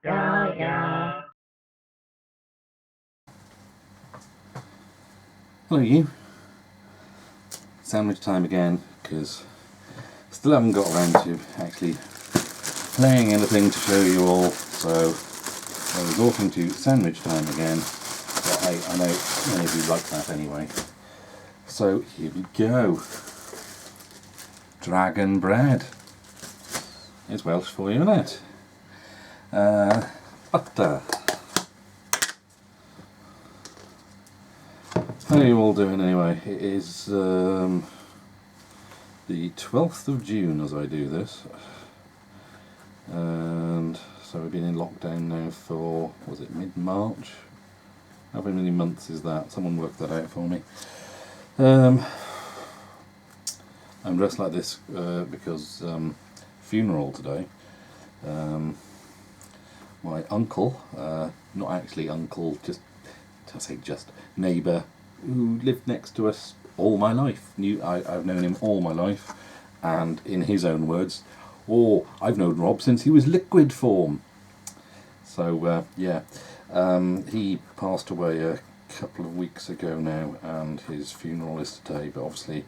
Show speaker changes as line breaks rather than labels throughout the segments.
Yeah, yeah.
Hello you. Sandwich time again, because still haven't got around to actually playing anything to show you all, so I was resorting to sandwich time again, but hey, I know many of you like that anyway. So here we go. Dragon bread. It's Welsh for you, isn't it? Butter. How are you all doing anyway? It is the 12th of June as I do this, and so we've been in lockdown now for, was it mid-March? How many months is that? Someone worked that out for me. I'm dressed like this because funeral today. My uncle, not actually uncle, just neighbour, who lived next to us all my life. I've known him all my life, and in his own words, I've known Rob since he was liquid form. So he passed away a couple of weeks ago now, and his funeral is today. But obviously,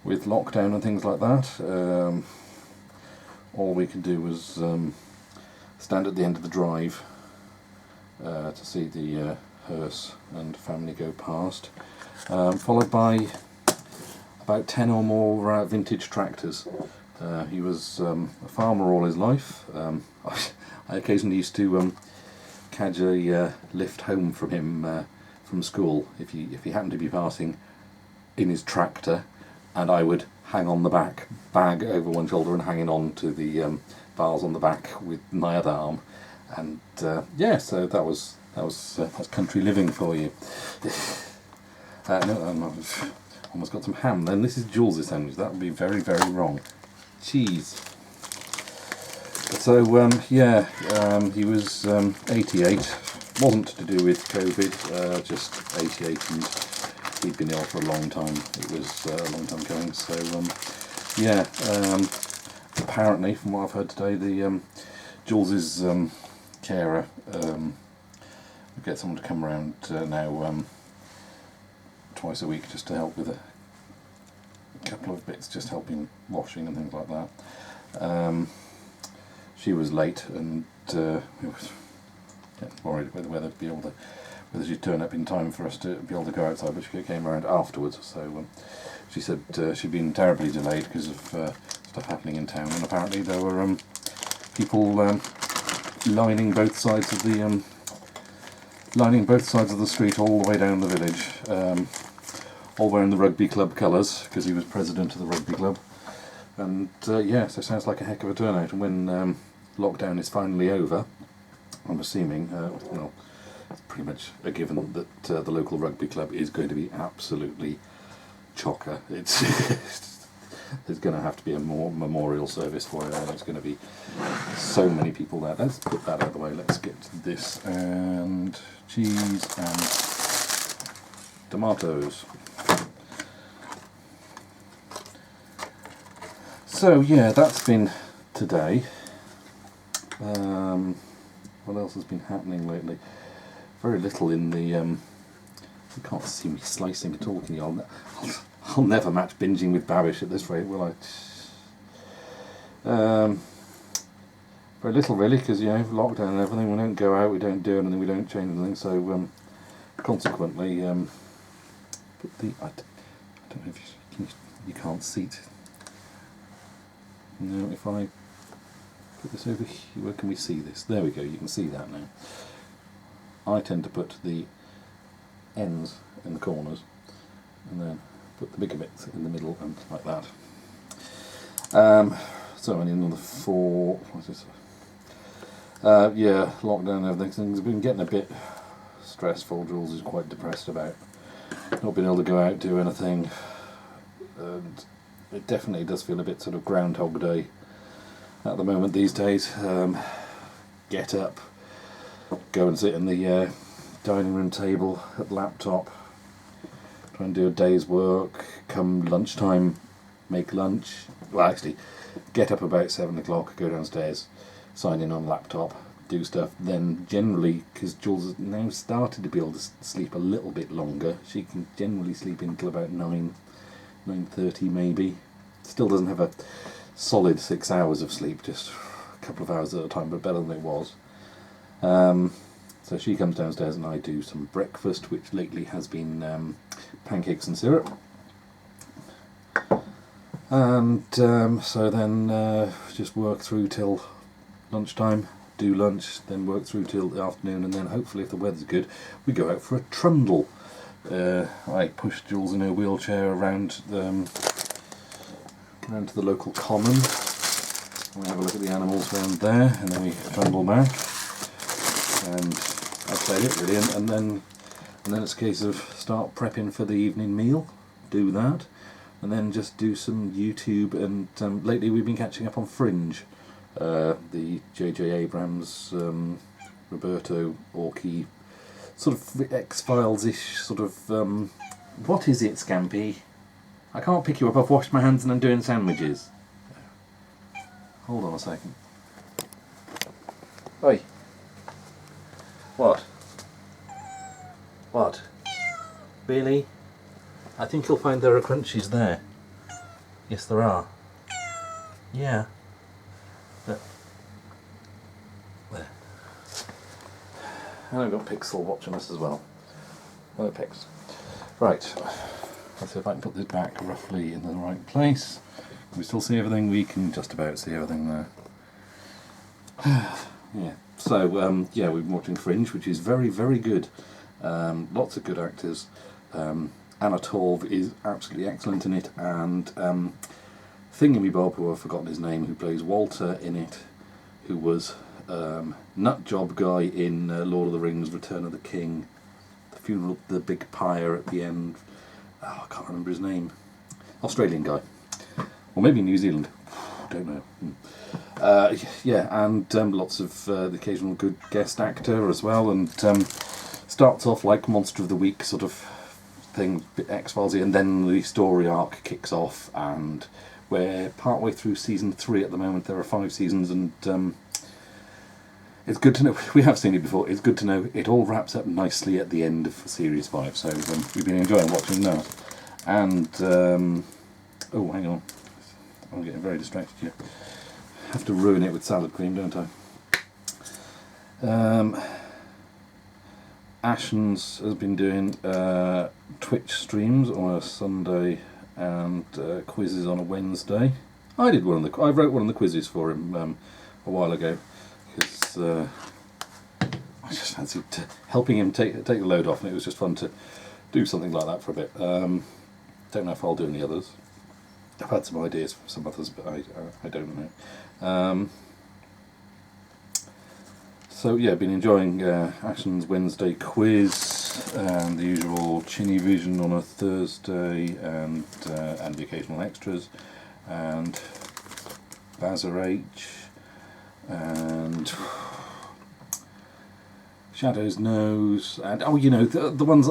with lockdown and things like that, all we could do was stand at the end of the drive to see the hearse and family go past, followed by about 10 or more vintage tractors. He was a farmer all his life. I occasionally used to cadge a lift home from him from school if he happened to be passing in his tractor, and I would hang on the back, bag over one shoulder and hanging on to the bars on the back with my other arm, and so that's country living for you. No, I've almost got some ham. Then this is Jules' sandwich. That would be very, very wrong. Cheese. So he was 88. Wasn't to do with COVID, just 88, and he'd been ill for a long time. It was a long time coming. So apparently, from what I've heard today, the Jules' carer we get someone to come around now twice a week just to help with a couple of bits, just helping washing and things like that. She was late, and we was getting worried whether she'd turn up in time for us to be able to go outside, but she came around afterwards. So she said she'd been terribly delayed because of stuff happening in town, and apparently there were people lining both sides of the street all the way down the village, all wearing the rugby club colours because he was president of the rugby club. And so it sounds like a heck of a turnout. And when lockdown is finally over, I'm assuming, it's pretty much a given that the local rugby club is going to be absolutely chocker. There's going to have to be a more memorial service for it, and there's going to be so many people there. Let's put that out of the way. Let's get to this, and cheese and tomatoes. So that's been today. What else has been happening lately? Very little in the. You can't see me slicing at all, can you? I'll never match binging with Babish at this rate, will I? Very little really, because lockdown and everything. We don't go out, we don't do anything, we don't change anything. So consequently, I don't know if you can't see it. Now, if I put this over here, where can we see this? There we go. You can see that now. I tend to put the ends in the corners, and then put the bigger bits in the middle, and like that. So I need another 4. What's this? Lockdown and everything. Things have been getting a bit stressful. Jules is quite depressed about not being able to go out, do anything, and it definitely does feel a bit sort of Groundhog Day at the moment these days. Get up, go and sit in the dining room table at the laptop, try and do a day's work, come lunchtime, make lunch. Well, actually, get up about 7 o'clock, go downstairs, sign in on laptop, do stuff, then generally, because Jules has now started to be able to sleep a little bit longer, she can generally sleep until about 9:30 maybe. Still doesn't have a solid 6 hours of sleep, just a couple of hours at a time, but better than it was. So she comes downstairs and I do some breakfast, which lately has been pancakes and syrup. And so then just work through till lunchtime, do lunch, then work through till the afternoon, and then hopefully if the weather's good, we go out for a trundle. I push Jules in her wheelchair around to the local common. We have a look at the animals around there, and then we trundle back. And that's about it really. And then it's a case of start prepping for the evening meal, do that, and then just do some YouTube. And lately we've been catching up on Fringe, the J.J. Abrams, Roberto Orci, sort of X-Files-ish sort of. What is it, Scampy? I can't pick you up. I've washed my hands and I'm doing sandwiches. Hold on a second. Oi. What? What? Really? I think you'll find there are crunchies there. Yes, there are. Yeah. There. And I've got Pixel watching us as well. Hello, Pix. Right. Let's see if I can put this back roughly in the right place. Can we still see everything? We can just about see everything there. Yeah. So, yeah, we've been watching Fringe, which is very, very good. Lots of good actors. Anna Torv is absolutely excellent in it, and Thingamy-Bob, who I've forgotten his name, who plays Walter in it, who was nut job guy in Lord of the Rings, Return of the King, the funeral, the big pyre at the end. Oh, I can't remember his name. Australian guy. Or maybe New Zealand. Don't know. Yeah, and lots of the occasional good guest actor as well, and starts off like Monster of the Week sort of thing, bit X-Files-y, and then the story arc kicks off, and we're partway through season 3 at the moment. There are 5 seasons, and it's good to know, we have seen it before, it's good to know it all wraps up nicely at the end of series 5, so we've been enjoying watching that. And, oh, hang on, I'm getting very distracted here. I have to ruin it with salad cream, don't I? Ashens has been doing Twitch streams on a Sunday and quizzes on a Wednesday. I wrote one of the quizzes for him a while ago, because I just fancied helping him take the load off, and it was just fun to do something like that for a bit. Don't know if I'll do any others. I've had some ideas for some others, but I don't know. So yeah, been enjoying Ashton's Wednesday quiz, and the usual Chinny Vision on a Thursday, and the occasional extras, and Bazar H, and Shadow's Nose, and oh, you know, the ones,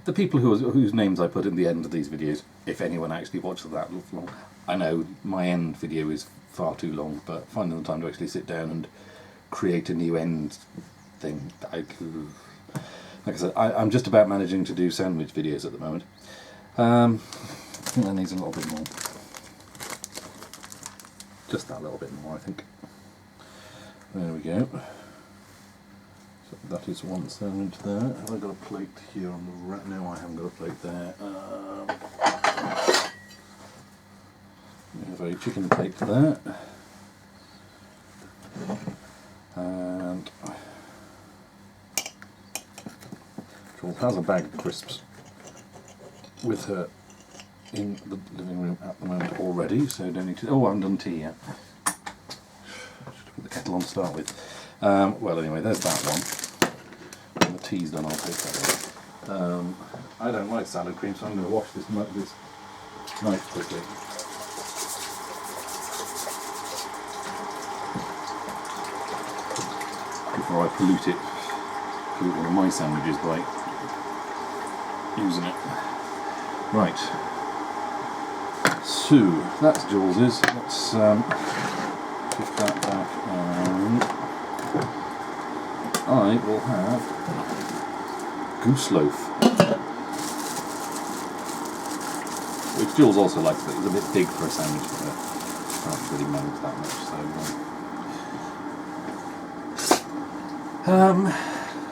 the people whose names I put in the end of these videos, if anyone actually watches that long. I know my end video is far too long, but finding the time to actually sit down and create a new end thing, like I said, I'm just about managing to do sandwich videos at the moment. I think that needs a little bit more. Just that little bit more, I think. There we go. So that is one sandwich there. Have I got a plate here on the right? No, I haven't got a plate there. We have a chicken plate there. And Jules has a bag of crisps with her in the living room at the moment already, so don't need to. Oh, I haven't done tea yet. Should put the kettle on to start with. Well, anyway, there's that one. When the tea's done, I'll take that one. I don't like salad cream, so I'm going to wash this knife quickly. Before I pollute one of my sandwiches by using it. Right. So that's Jules's. Let's shift that back and I will have goose loaf, which Jules also likes, but it's a bit big for a sandwich for her. I can't really manage that much,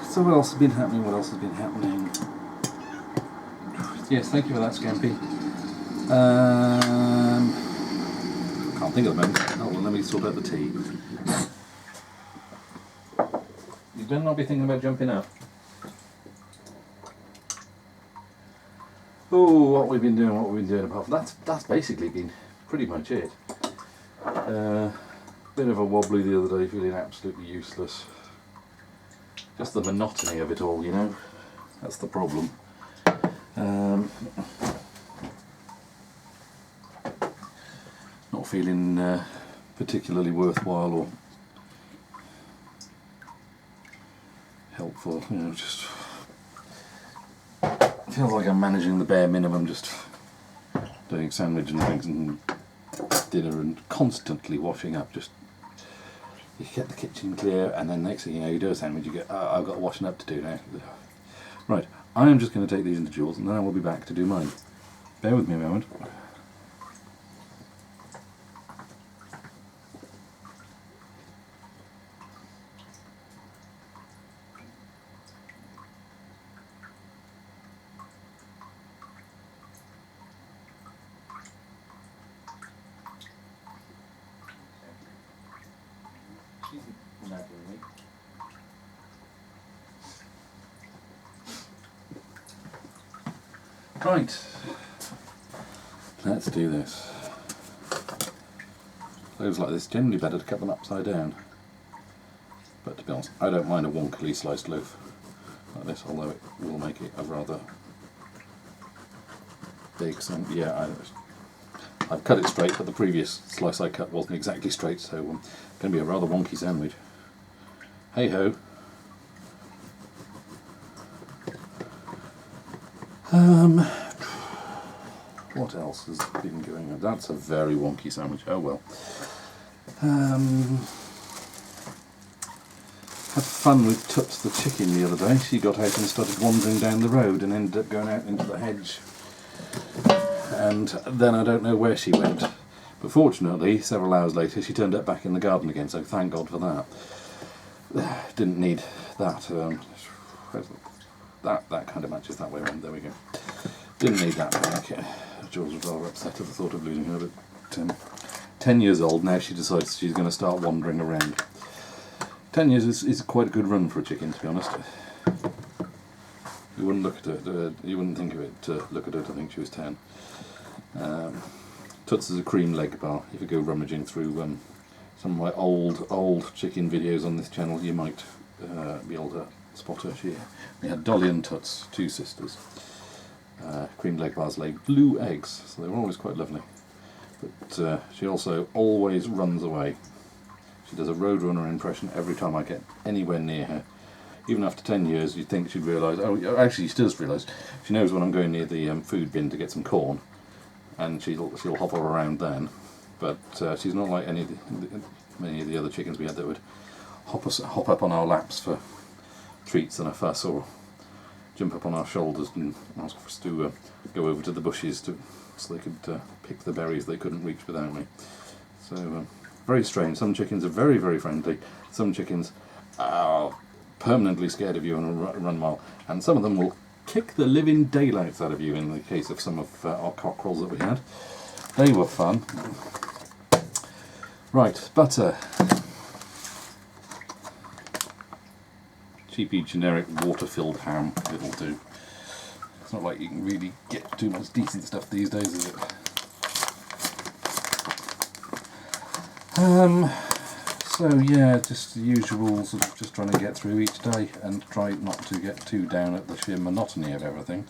so what else has been happening? Yes, thank you for that, Scampy. Can't think at the moment. Hold on, let me sort out the tea. You better not be thinking about jumping up. Oh, what we've been doing apart from that's basically been pretty much it. Bit of a wobbly the other day, feeling absolutely useless. Just the monotony of it all, you know. That's the problem. Not feeling particularly worthwhile or helpful, you know, just feels like I'm managing the bare minimum, just doing sandwich and things and dinner and constantly washing up. Just you get the kitchen clear, and then next thing you know, you do a sandwich, you go, oh, I've got washing up to do now. Right, I am just going to take these into Jules, and then I will be back to do mine. Bear with me a moment. Right, let's do this. Loaves like this, generally better to cut them upside down. But to be honest, I don't mind a wonkily sliced loaf like this, although it will make it a rather big. So yeah, I've cut it straight, but the previous slice I cut wasn't exactly straight, so it's going to be a rather wonky sandwich. Hey ho. What else has been going on? That's a very wonky sandwich. Oh well. Had fun with Toots the chicken the other day. She got out and started wandering down the road and ended up going out into the hedge. And then I don't know where she went. But fortunately, several hours later, she turned up back in the garden again, so thank God for that. Didn't need that. That kind of matches that way around. There we go. Didn't need that back. Jules was rather upset at the thought of losing her, but 10 years old now, she decides she's going to start wandering around. 10 years is quite a good run for a chicken, to be honest. You wouldn't look at it. You wouldn't think of it to look at her to think she was 10. Toots is a cream leg bar. If you go rummaging through some of my old chicken videos on this channel, you might be able to spot her. We had Dolly and Toots, two sisters. Cream leg bars lay blue eggs, so they were always quite lovely. But she also always runs away. She does a roadrunner impression every time I get anywhere near her. Even after 10 years, you'd think she'd realise. Oh, actually, she does realise. She knows when I'm going near the food bin to get some corn, and she'll hobble around then. But she's not like many of the other chickens we had that would hop up on our laps for treats and a fuss, or jump up on our shoulders and ask us to go over to the bushes so they could pick the berries they couldn't reach without me. So very strange. Some chickens are very, very friendly. Some chickens are permanently scared of you and run wild, and some of them will kick the living daylights out of you. In the case of some of our cockerels that we had, they were fun. Right, butter. Cheapy generic water-filled ham, it'll do. It's not like you can really get too much decent stuff these days, is it? So yeah, just the usual, sort of just trying to get through each day and try not to get too down at the sheer monotony of everything.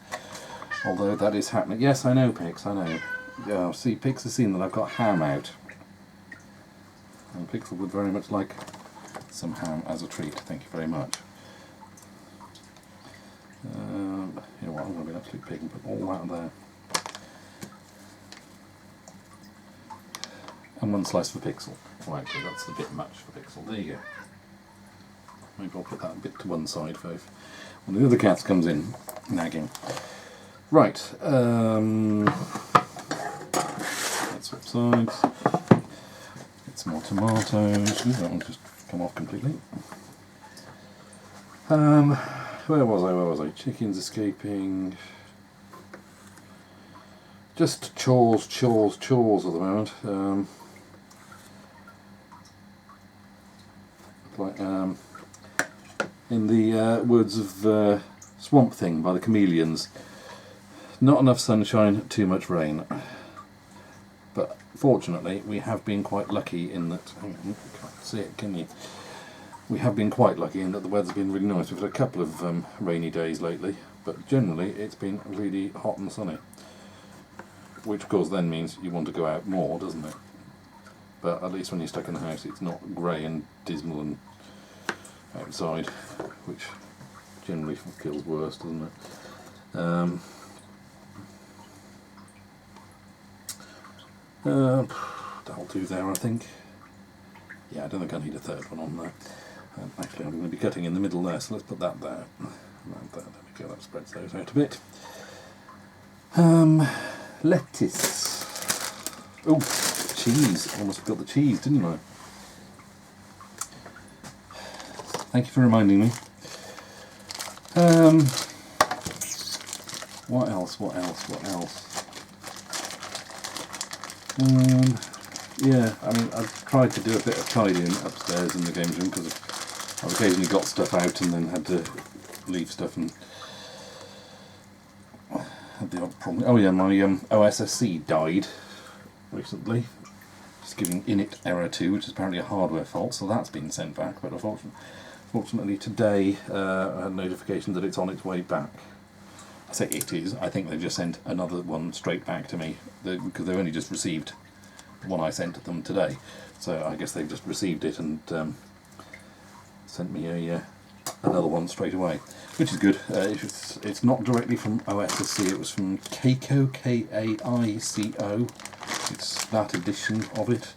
Although that is happening. Yes, I know, Pix, I know. Yeah, see, Pix has seen that I've got ham out. And Pixel would very much like some ham as a treat, thank you very much. You know what, I'm going to be an absolute pig and put all that there. And one slice for Pixel. Well, actually, that's a bit much for Pixel. There you go. Maybe I'll put that a bit to one side for if one of the other cats comes in nagging. Right, let's swap sides. Get some more tomatoes. Ooh, that one's just come off completely. Where was I? Chickens escaping. Just chores at the moment. Like in the words of Swamp Thing by the Chameleons, not enough sunshine, too much rain. But fortunately, we have been quite lucky in that. Hang on, you can't see it, can you? We have been quite lucky in that the weather's been really nice. We've had a couple of rainy days lately, but generally it's been really hot and sunny. Which of course then means you want to go out more, doesn't it? But at least when you're stuck in the house it's not grey and dismal and outside, which generally feels worse, doesn't it? That'll do there, I think. Yeah, I don't think I need a third one on there. Actually, I'm going to be cutting in the middle there, so let's put that there. There we go, that spreads those out a bit. Lettuce. Oh, cheese. Almost got the cheese, didn't I? Thank you for reminding me. What else? Yeah, I mean, I've tried to do a bit of tidying upstairs in the games room because I've occasionally got stuff out and then had to leave stuff and had the odd problem. Oh yeah, my OSSC died recently, just giving init error 2, which is apparently a hardware fault, so that's been sent back, but unfortunately today I had a notification that it's on its way back. I say it is, I think they've just sent another one straight back to me, because they've only just received the one I sent to them today, so I guess they've just received it and sent me another one straight away, which is good. It's not directly from OSSC, it was from Kaico, K-A-I-C-O, it's that edition of it.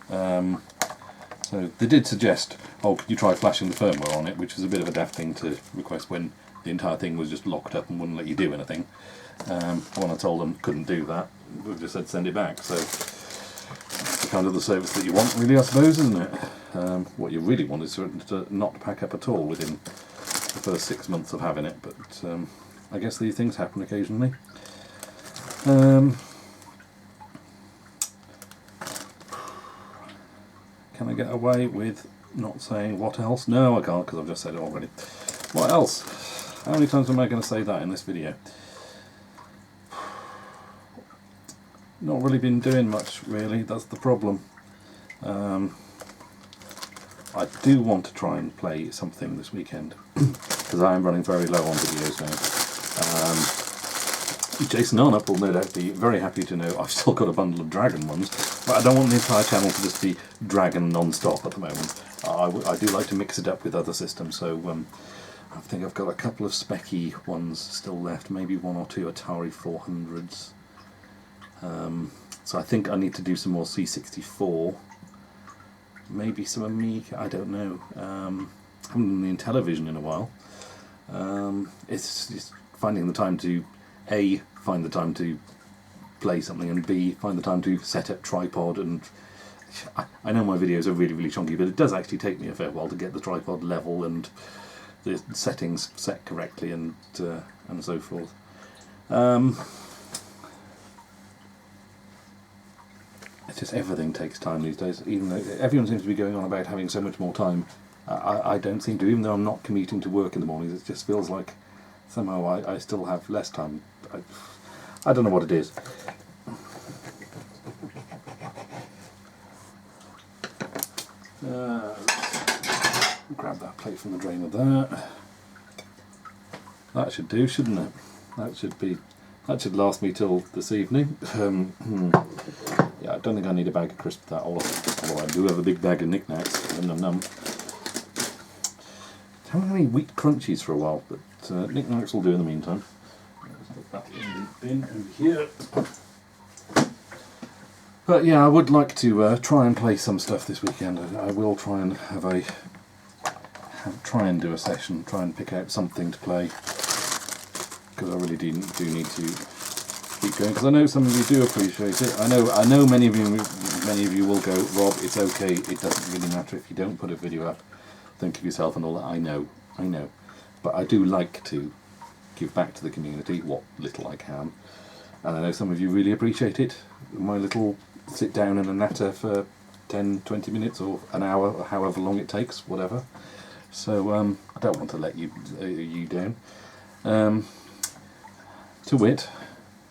So they did suggest, oh, could you try flashing the firmware on it, which was a bit of a daft thing to request when the entire thing was just locked up and wouldn't let you do anything. When I told them couldn't do that, we just said send it back. So that's the kind of the service that you want, really, I suppose, isn't it? What you really want is to not pack up at all within the first 6 months of having it, but I guess these things happen occasionally. Can I get away with not saying what else? No, I can't, because I've just said it already. What else? How many times am I going to say that in this video? Not really been doing much, really, that's the problem. I do want to try and play something this weekend, because I am running very low on videos now. Jason Arnott will no doubt be very happy to know I've still got a bundle of Dragon ones, but I don't want the entire channel to just be Dragon non-stop at the moment. I do like to mix it up with other systems, so I think I've got a couple of specky ones still left, maybe one or two Atari 400s. So I think I need to do some more C64, maybe some Amiga, I don't know. I haven't done the Intellivision in a while. It's finding the time to A, find the time to play something, and B, find the time to set up tripod. And I know my videos are really, really chunky, but it does actually take me a fair while to get the tripod level and the settings set correctly and so forth. It's just everything takes time these days, even though everyone seems to be going on about having so much more time. I don't seem to, even though I'm not commuting to work in the mornings. It just feels like somehow I still have less time. I don't know what it is. Grab that plate from the drainer there. That should do, shouldn't it? That should last me till this evening. Yeah, I don't think I need a bag of crisps for that, although I do have a big bag of knickknacks. Num num num. I haven't had any wheat crunchies for a while, but knickknacks will do in the meantime. Let's put that in the bin over here. But yeah, I would like to try and play some stuff this weekend. I will try and have try and do a session, try and pick out something to play, because I really do need to keep going. Because I know some of you do appreciate it. I know many of you will go, Rob, it's okay. It doesn't really matter if you don't put a video up. Think of yourself and all that. I know, but I do like to give back to the community what little I can, and I know some of you really appreciate it. My little sit down and a natter for 10-20 minutes or an hour, or however long it takes, whatever. So I don't want to let you down. To wit,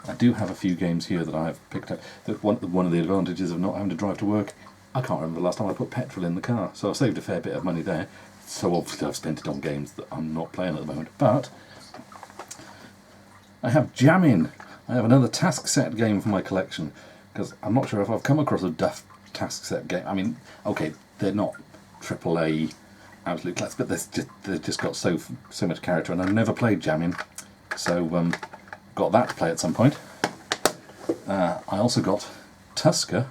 I do have a few games here that I've picked up. One of the advantages of not having to drive to work, I can't remember the last time I put petrol in the car, so I've saved a fair bit of money there. So obviously I've spent it on games that I'm not playing at the moment. But I have Jammin'. I have another task set game for my collection, because I'm not sure if I've come across a duff task set game. I mean, okay, they're not AAA absolute class, but they've just got so much character, and I've never played Jammin', so got that to play at some point. I also got Tusker,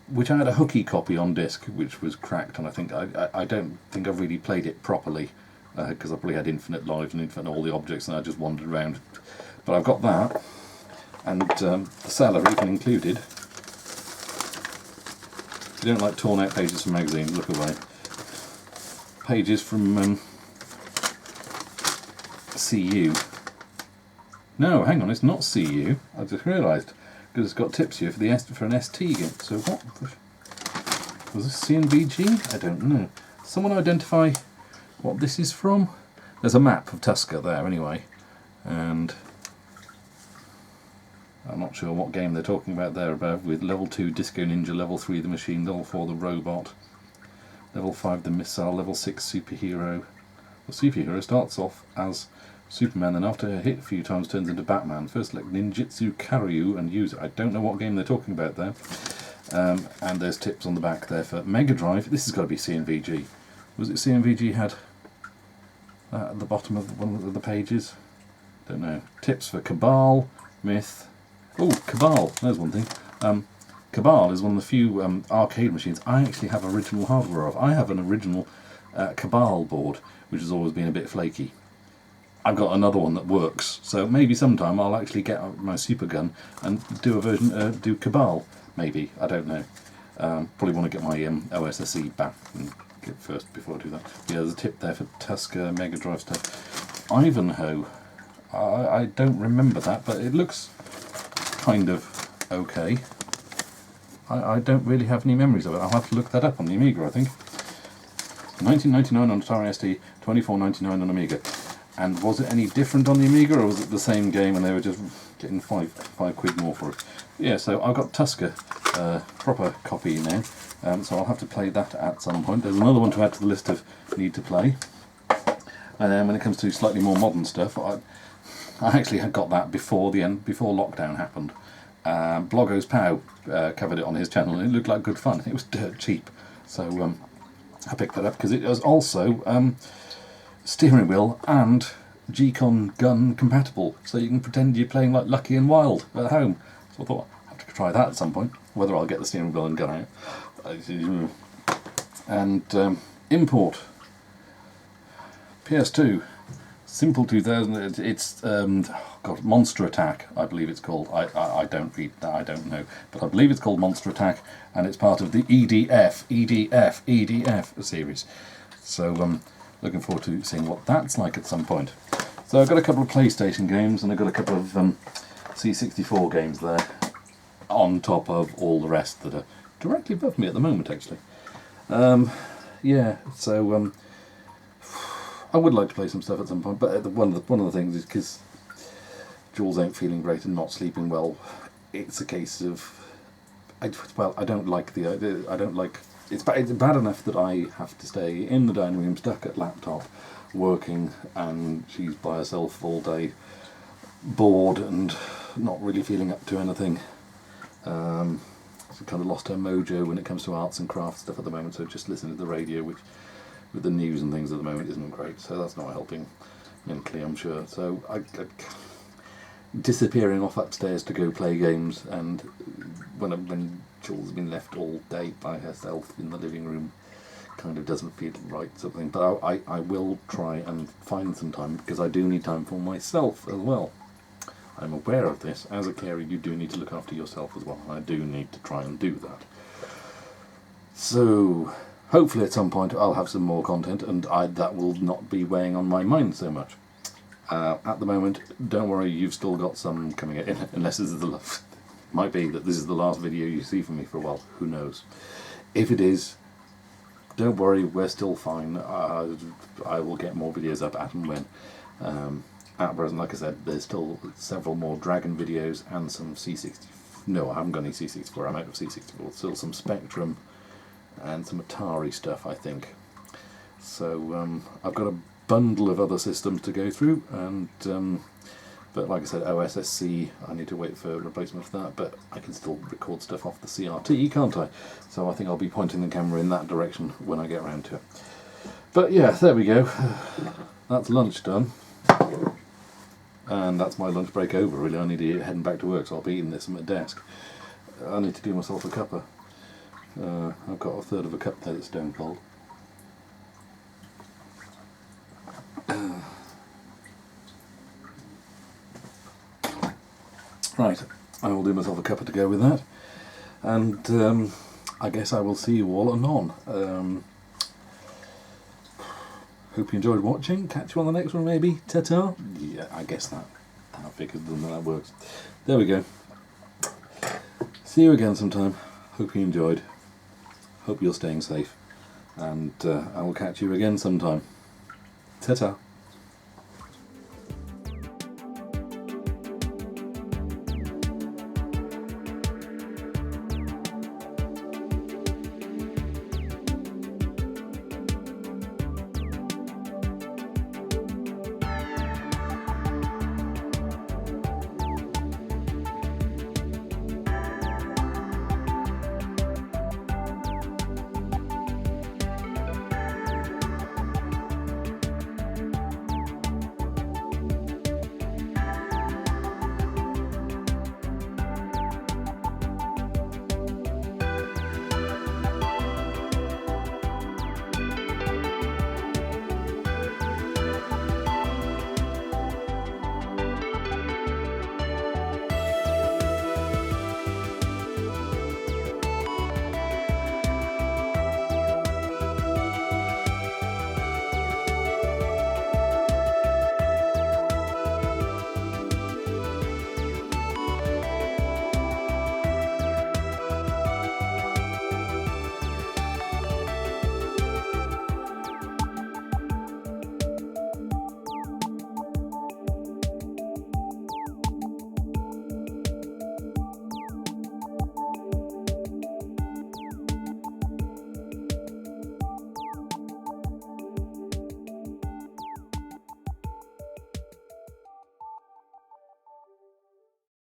which I had a hooky copy on disc, which was cracked, and I think I don't think I've really played it properly, because I probably had infinite lives and infinite all the objects, and I just wandered around. But I've got that, and the seller even included. If you don't like torn out pages from magazines, look away. Pages from CU. No, hang on, it's not CU. I just realised, because it's got tips here for an ST game. So what was this? CNVG? I don't know. Someone identify what this is from? There's a map of Tusker there anyway, and I'm not sure what game they're talking about there, about with level 2 Disco Ninja, level 3 the machine, level 4 the robot, level 5 the missile, level 6 superhero. The superhero starts off as Superman, and after a hit a few times turns into Batman. First select Ninjutsu Karyu and use it. I don't know what game they're talking about there. And there's tips on the back there for Mega Drive. This has got to be CNVG. Was it CNVG had at the bottom of one of the pages? Don't know. Tips for Cabal, Myth. Oh, Cabal, there's one thing. Cabal is one of the few arcade machines I actually have original hardware of. I have an original Cabal board, which has always been a bit flaky. I've got another one that works, so maybe sometime I'll actually get out my super gun and do a version, do Cabal, maybe, I don't know. Probably want to get my OSSE back and get first before I do that. Yeah, there's a tip there for Tusker Mega Drive stuff. Ivanhoe, I don't remember that, but it looks kind of okay. I don't really have any memories of it. I'll have to look that up on the Amiga, I think. 1999 on Atari ST, $24.99 on Amiga. And was it any different on the Amiga, or was it the same game and they were just getting five quid more for it? Yeah, so I've got Tusker, proper copy now, so I'll have to play that at some point. There's another one to add to the list of need to play. And then when it comes to slightly more modern stuff, I actually had got that before lockdown happened. Bloggo's Pow covered it on his channel, and it looked like good fun. It was dirt cheap, so I picked that up because it was also steering wheel and G-Con gun compatible, so you can pretend you're playing like Lucky and Wild at home. So I thought I'll have to try that at some point, whether I'll get the steering wheel and gun out. And import PS2 Simple 2000. It's Monster Attack, I believe it's called. I don't read that, I don't know, but I believe it's called Monster Attack, and it's part of the EDF series. So looking forward to seeing what that's like at some point. So I've got a couple of PlayStation games, and I've got a couple of C64 games there, on top of all the rest that are directly above me at the moment, actually. Yeah, so I would like to play some stuff at some point, but one of the things is because Jules ain't feeling great and not sleeping well. It's a case of I don't like the idea. I don't like. It's bad enough that I have to stay in the dining room stuck at laptop, working, and she's by herself all day, bored and not really feeling up to anything. She kind of lost her mojo when it comes to arts and crafts stuff at the moment, so just listening to the radio, which with the news and things at the moment isn't great, so that's not helping mentally, I'm sure. So I disappearing off upstairs to go play games, and when Jules has been left all day by herself in the living room, kind of doesn't feel right, sort of thing. But I will try and find some time, because I do need time for myself as well. I'm aware of this. As a carer, you do need to look after yourself as well. I do need to try and do that. So hopefully at some point I'll have some more content, and that will not be weighing on my mind so much. At the moment, don't worry, you've still got some coming in, unless this is the might be that this is the last video you see from me for a while. Who knows? If it is, don't worry, we're still fine. I will get more videos up at and when. At present, like I said, there's still several more Dragon videos and some C64. No, I haven't got any C64. I'm out of C64. Still some Spectrum and some Atari stuff, I think. So I've got a bundle of other systems to go through, and but like I said, OSSC, I need to wait for a replacement for that, but I can still record stuff off the CRT, can't I? So I think I'll be pointing the camera in that direction when I get around to it. But yeah, there we go. That's lunch done. And that's my lunch break over, really. I need to get heading back to work, so I'll be eating this at my desk. I need to do myself a cuppa. I've got a third of a cup there that's stone cold. Right, I will do myself a cuppa to go with that. And I guess I will see you all anon. Hope you enjoyed watching. Catch you on the next one, maybe. Ta-ta. Yeah, I guess that figures that works. There we go. See you again sometime. Hope you enjoyed. Hope you're staying safe. And I will catch you again sometime. Ta-ta.